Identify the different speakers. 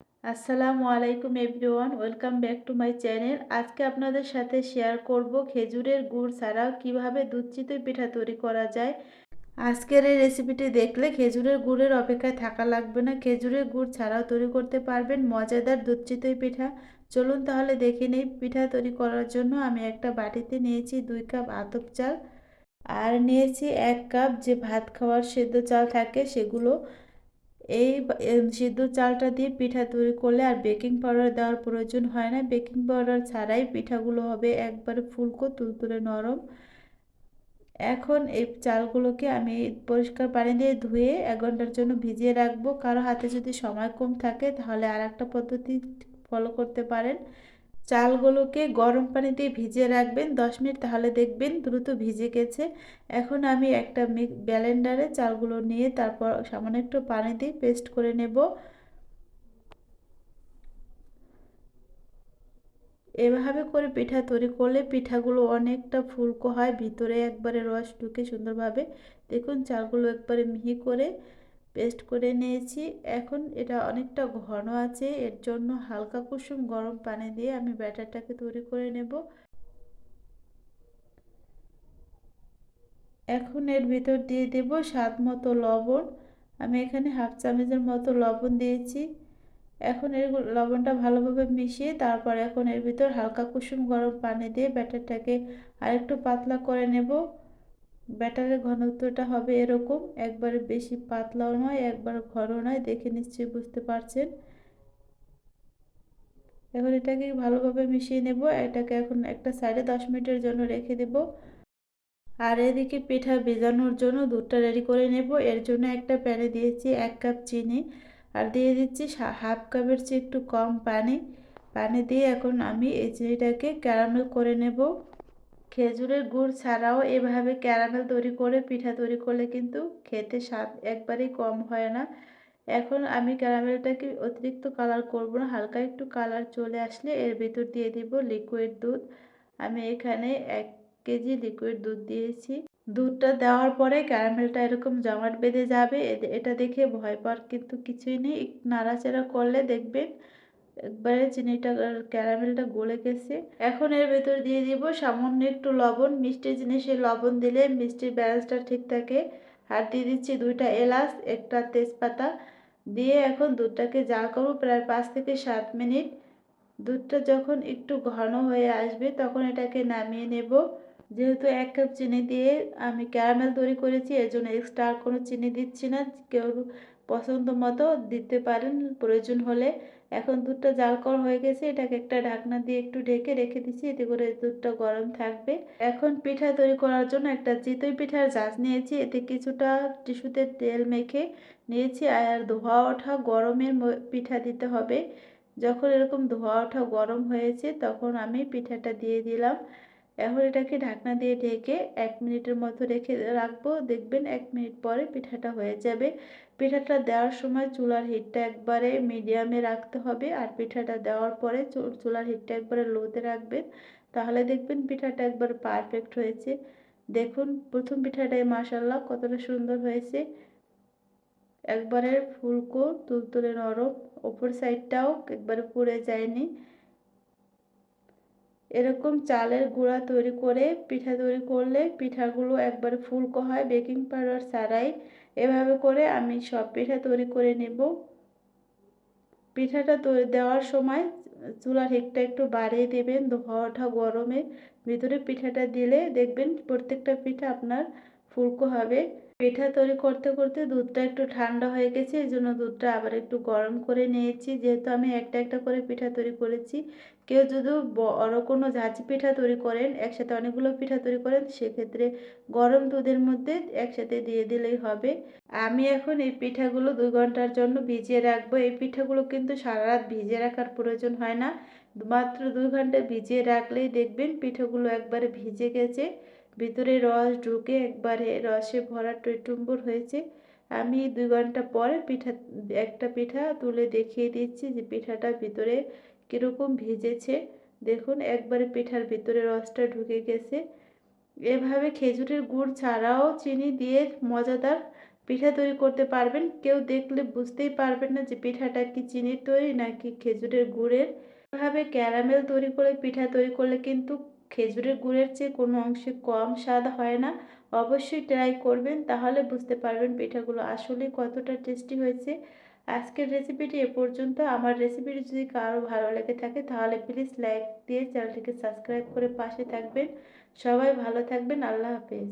Speaker 1: আসসালামু আলাইকুম everyone, welcome back to my channel. আজকে আপনাদের সাথে শেয়ার করব খেজুরের গুড় ছাড়াও কিভাবে দুধ চিতই পিঠা তৈরি করা যায়। আজকের এই রেসিপিটি দেখলে খেজুরের গুড়ের অপেক্ষায় থাকা লাগবে না, খেজুরের গুড় ছাড়াও তৈরি করতে পারবেন মজাদার দুধ চিতই পিঠা। চলুন তাহলে দেখে নেই। পিঠা তৈরি করার জন্য আমি একটা বাটিতে নিয়েছি 2 কাপ আতপ চাল, আর নিয়েছি 1 কাপ যে ভাত খাওয়ার সেদ্ধ চাল থাকে সেগুলো। এই সিদ্ধ চালটা দিয়ে পিঠা তৈরি করলে আর বেকিং পাউডার দেওয়ার প্রয়োজন হয় না। বেকিং পাউডার ছাড়াই পিঠাগুলো হবে একবারে ফুলকো তুলতুলে নরম। এখন এই চালগুলোকে আমি পরিষ্কার পানি দিয়ে ধুয়ে 1 ঘন্টার জন্য ভিজিয়ে রাখবো। কারো হাতে যদি সময় কম থাকে তাহলে আর একটা পদ্ধতি ফলো করতে পারেন। চালগুলোকে গরম পানি দিয়ে ভিজিয়ে রাখবেন 10 মিনিট, তাহলে দেখবেন দ্রুত ভিজে গেছে। এখন আমি একটা ব্লেন্ডারে চালগুলো নিয়ে তারপর সামান্য একটু পানি দিয়ে পেস্ট করে নেব। এভাবে করে পিঠা তৈরি করলে পিঠাগুলো অনেকটা ফুলকো হয়, ভিতরে একবারে রস ঢুকে সুন্দরভাবে। দেখুন চালগুলো একবারে মিহি করে পেস্ট করে নিয়েছি। এখন এটা অনেকটা ঘন আছে, এর জন্য হালকা কুসুম গরম পানি দিয়ে আমি ব্যাটারটাকে তৈরি করে নেব। এখন এর ভিতর দিয়ে দেব স্বাদ মতো লবণ। আমি এখানে হাফ চামচের মতো লবণ দিয়েছি। এখন এর লবণটা ভালোভাবে মিশিয়ে তারপর এখন এর ভিতর হালকা কুসুম গরম পানি দিয়ে ব্যাটারটাকে আরেকটু পাতলা করে নেব। ব্যাটারের ঘনত্বটা হবে এরকম, একবারে বেশি পাতলাও নয় একবার ঘন নয়, দেখে নিশ্চয়ই বুঝতে পারছেন। এখন এটাকে ভালোভাবে মিশিয়ে নেব। এটাকে এখন একটা সাইডে 10 মিনিটের জন্য রেখে দেব। আর এদিকে পিঠা ভেজানোর জন্য দুধটা রেডি করে নেব। এর জন্য একটা প্যানে দিয়েছি 1 কাপ চিনি, আর দিয়ে দিচ্ছি হাফ কাপের চেয়ে একটু কম পানি। পানি দিয়ে এখন আমি এই চিনিটাকে ক্যারামেল করে নেব। খেজুরের গুড় ছাড়াও এভাবে ক্যারামেল তৈরি করে পিঠা তৈরি করলে কিন্তু খেতে স্বাদ একবারেই কম হয় না। এখন আমি ক্যারামেলটাকে অতিরিক্ত কালার করব না, হালকা একটু কালার চলে আসলে এর ভিতর দিয়ে দিব লিকুইড দুধ। আমি এখানে 1 কেজি লিকুইড দুধ দিয়েছি। দুধটা দেওয়ার পরে ক্যারামেলটা এরকম জমাট বেঁধে যাবে। এটা দেখে ভয় পাওয়ার কিন্তু কিছুই নেই, একটু নাড়াচাড়া করলে দেখবেন একবারে চিনিটা আর ক্যারামেলটা গলে গেছে। এখন এর ভেতর দিয়ে দিব সামান্য একটু লবণ। মিষ্টি জিনিসে লবণ দিলে মিষ্টির ব্যালেন্সটা ঠিক থাকে। আর দিয়ে দিচ্ছি 2টা এলাচ, একটা তেজপাতা দিয়ে এখন দুধটাকে জাল করব প্রায় 5 থেকে 7 মিনিট। দুধটা যখন একটু ঘন হয়ে আসবে তখন এটাকে নামিয়ে নেব। যেহেতু 1 কাপ চিনি দিয়ে আমি ক্যারামেল তৈরি করেছি, এর জন্য এক্সট্রা আর কোনো চিনি দিচ্ছি না। কেউ পছন্দ মতো দিতে পারেন প্রয়োজন হলে। এখন দুধটা জাল করা হয়ে গেছে, এটাকে একটা ঢাকনা দিয়ে একটু ঢেকে রেখে দিচ্ছি, এতে করে দুধটা গরম থাকবে। এখন পিঠা তৈরি করার জন্য একটা চিতই পিঠার জাজ নিয়েছি, এতে কিছুটা টিস্যুতে তেল মেখে নিয়েছি। আর ধোয়া ওঠা গরমের পিঠা দিতে হবে। যখন এরকম ধোয়া ওঠা গরম হয়েছে তখন আমি পিঠাটা দিয়ে দিলাম। এখন এটাকে ঢাকনা দিয়ে ঢেকে 1 মিনিটের মতো রেখে রাখবো। দেখবেন 1 মিনিট পরে পিঠাটা হয়ে যাবে। পিঠাটা দেওয়ার সময় চুলার হিটটা একবারে মিডিয়ামে রাখতে হবে, আর পিঠাটা দেওয়ার পরে চুলার হিটটা একবারে লোতে রাখবেন। তাহলে দেখবেন পিঠাটা একবার পারফেক্ট হয়েছে। দেখুন প্রথম পিঠাটাই মাশাআল্লাহ কতটা সুন্দর হয়েছে, একবারে ফুলকো তুলতুলে নরম, ওপর সাইডটাও একবারে পুড়ে যায়নি। এরকম চালের গুঁড়া তৈরি করে পিঠা তৈরি করলে পিঠাগুলো একবারে ফুলকো হয় বেকিং পাউডার ছাড়াই। এভাবে করে আমি সব পিঠা তৈরি করে নেব। পিঠাটা দেওয়ার সময় চুলার হিটটা একটু বাড়িয়ে দেবেন। ধোয়া ওঠা গরমে ভিতরে পিঠাটা দিলে দেখবেন প্রত্যেকটা পিঠা আপনার ফুলকো হবে। পিঠা তৈরি করতে করতে দুধটা একটু ঠান্ডা হয়ে গেছে, এই জন্য দুধটা আবার একটু গরম করে নিয়েছি। যেহেতু আমি একটা একটা করে পিঠা তৈরি করেছি, কেউ যদি বড় কোনো ঝাঁঝি পিঠা তৈরি করেন, একসাথে অনেকগুলো পিঠা তৈরি করেন, সেক্ষেত্রে গরম দুধের মধ্যে একসাথে দিয়ে দিলেই হবে। আমি এখন এই পিঠাগুলো 2 ঘন্টার জন্য ভিজিয়ে রাখবো। এই পিঠাগুলো কিন্তু সারা রাত ভিজিয়ে রাখার প্রয়োজন হয় না, মাত্র 2 ঘন্টা ভিজিয়ে রাখলেই দেখবেন পিঠাগুলো একবারে ভিজে গেছে, ভিতরে রস ঢুকে একবারে রসে ভরা টইটুম্বুর হয়েছে। আমি 2 ঘন্টা পরে একটা পিঠা তুলে দেখিয়ে দিচ্ছি যে পিঠাটা ভিতরে কীরকম ভিজেছে। দেখুন একবারে পিঠার ভিতরে রসটা ঢুকে গেছে। এভাবে খেজুরের গুড় ছাড়াও চিনি দিয়ে মজাদার পিঠা তৈরি করতে পারবেন। কেউ দেখলে বুঝতেই পারবেন না যে পিঠাটা কি চিনির তৈরি নাকি খেজুরের গুড়ের। এভাবে ক্যারামেল তৈরি করে পিঠা তৈরি করলে কিন্তু খেজুরের গুড়ের চেয়ে কোনো অংশে কম স্বাদ হয় না। অবশ্যই ট্রাই করবেন, তাহলে বুঝতে পারবেন পিঠাগুলো আসলে কতটা টেস্টি হয়েছে। আজকের রেসিপিটি এ পর্যন্ত। আমার রেসিপিটি যদি কারো ভালো লেগে থাকে তাহলে প্লিজ লাইক দিয়ে চ্যানেলটিকে সাবস্ক্রাইব করে পাশে থাকবেন। সবাই ভালো থাকবেন। আল্লাহ হাফেজ।